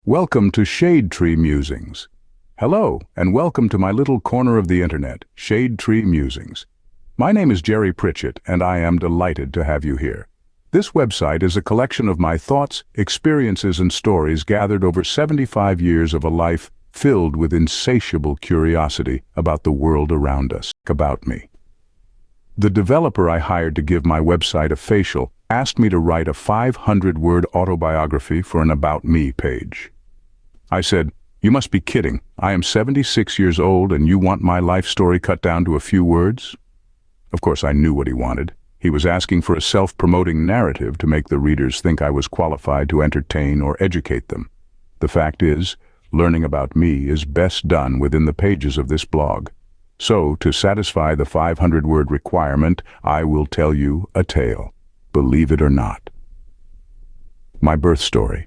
Welcome to Tree Musings. Hello, and welcome to my little corner of the internet, Tree Musings. My name is Jerry Pritchett, and I am delighted to have you here. This website is a collection of my thoughts, experiences, and stories gathered over 75 years of a life filled with insatiable curiosity about the world around us, about me. The developer I hired to give my website a facial asked me to write a 500-word autobiography for an About Me page. I said, "You must be kidding. I am 76 years old and you want my life story cut down to a few words?" Of course, I knew what he wanted. He was asking for a self-promoting narrative to make the readers think I was qualified to entertain or educate them. The fact is, learning about me is best done within the pages of this blog. So, to satisfy the 500-word requirement, I will tell you a tale. Believe it or not. My birth story.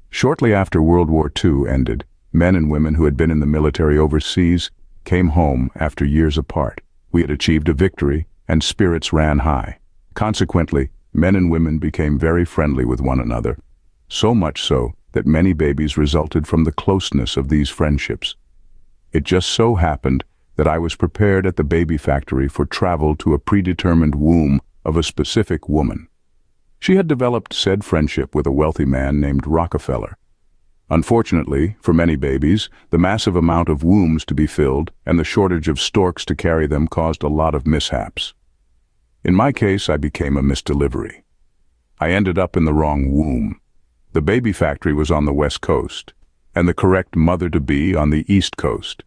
Shortly after World War II ended, men and women who had been in the military overseas came home after years apart. We had achieved a victory, and spirits ran high. Consequently, men and women became very friendly with one another, so much so that many babies resulted from the closeness of these friendships. It just so happened that I was prepared at the baby factory for travel to a predetermined womb of a specific woman. She had developed said friendship with a wealthy man named Rockefeller. Unfortunately, for many babies, the massive amount of wombs to be filled and the shortage of storks to carry them caused a lot of mishaps. In my case, I became a misdelivery. I ended up in the wrong womb. The baby factory was on the West Coast, and the correct mother-to-be on the East Coast.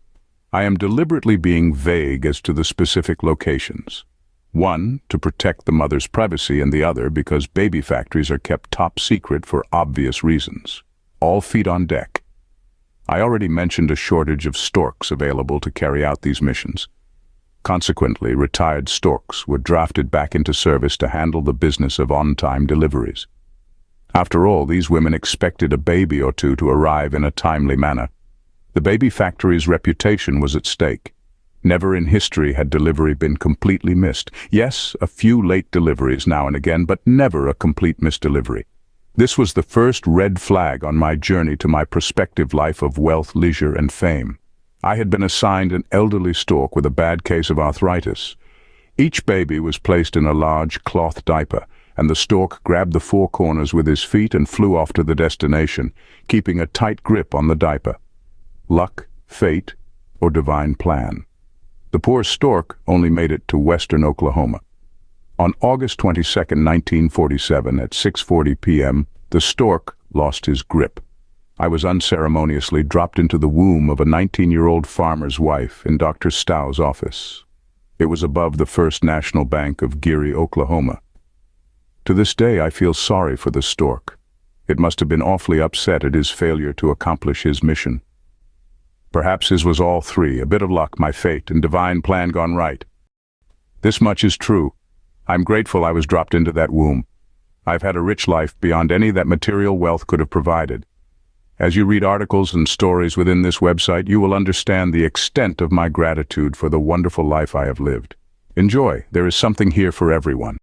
I am deliberately being vague as to the specific locations. One, to protect the mother's privacy, and the other because baby factories are kept top secret for obvious reasons. All feet on deck. I already mentioned a shortage of storks available to carry out these missions. Consequently, retired storks were drafted back into service to handle the business of on-time deliveries. After all, these women expected a baby or two to arrive in a timely manner. The baby factory's reputation was at stake. Never in history had delivery been completely missed. Yes, a few late deliveries now and again, but never a complete misdelivery. This was the first red flag on my journey to my prospective life of wealth, leisure, and fame. I had been assigned an elderly stork with a bad case of arthritis. Each baby was placed in a large cloth diaper, and the stork grabbed the four corners with his feet and flew off to the destination, keeping a tight grip on the diaper. Luck, fate, or divine plan. The poor stork only made it to western Oklahoma. On August 22, 1947, at 6:40 p.m., the stork lost his grip. I was unceremoniously dropped into the womb of a 19-year-old farmer's wife in Dr. Stow's office. It was above the First National Bank of Geary, Oklahoma. To this day, I feel sorry for the stork. It must have been awfully upset at his failure to accomplish his mission. Perhaps his was all three, a bit of luck, my fate, and divine plan gone right. This much is true. I'm grateful I was dropped into that womb. I've had a rich life beyond any that material wealth could have provided. As you read articles and stories within this website, you will understand the extent of my gratitude for the wonderful life I have lived. Enjoy. There is something here for everyone.